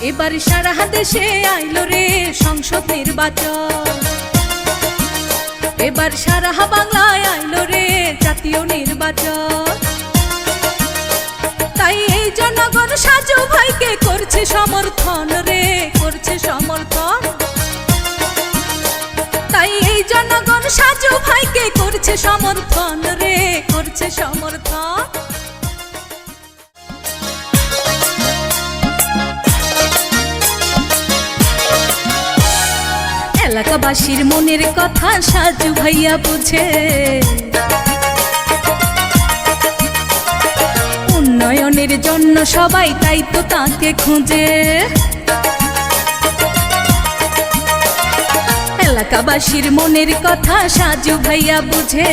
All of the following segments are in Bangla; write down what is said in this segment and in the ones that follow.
এবার সারা দেশে আইলো রে সংসদ নির্বাচন, এবার সারা বাংলায় আইলো রে জাতীয় নির্বাচন। তাই এই জনগণ সাজু ভাইকে করছে সমর্থন রে, করছে সমর্থন। তাই এই জনগণ সাজু ভাইকে করছে সমর্থন রে, করছে সমর্থন। এলাকাবাসীর মনের কথা সাজু ভাইয়া বুঝে, উন্নয়নের জন্য সবাই তাই তো তাকে খুঁজে। এলাকাবাসীর মনের কথা সাজু ভাইয়া বুঝে,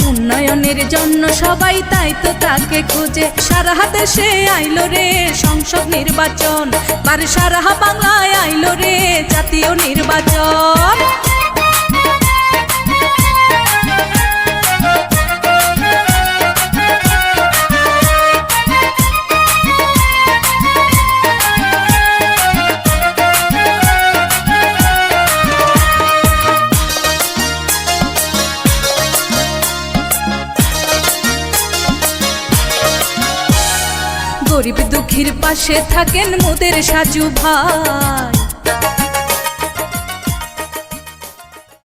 উন্নয়নের জন্য সবাই তাই তো তাকে খুঁজে। সারা দেশে আইলো রে সংসদ নির্বাচন, আর সারা বাংলায় আইলো রে জাতীয় নির্বাচন। গরিব দুঃখীর পাশে থাকেন মোদের সাজু ভাই,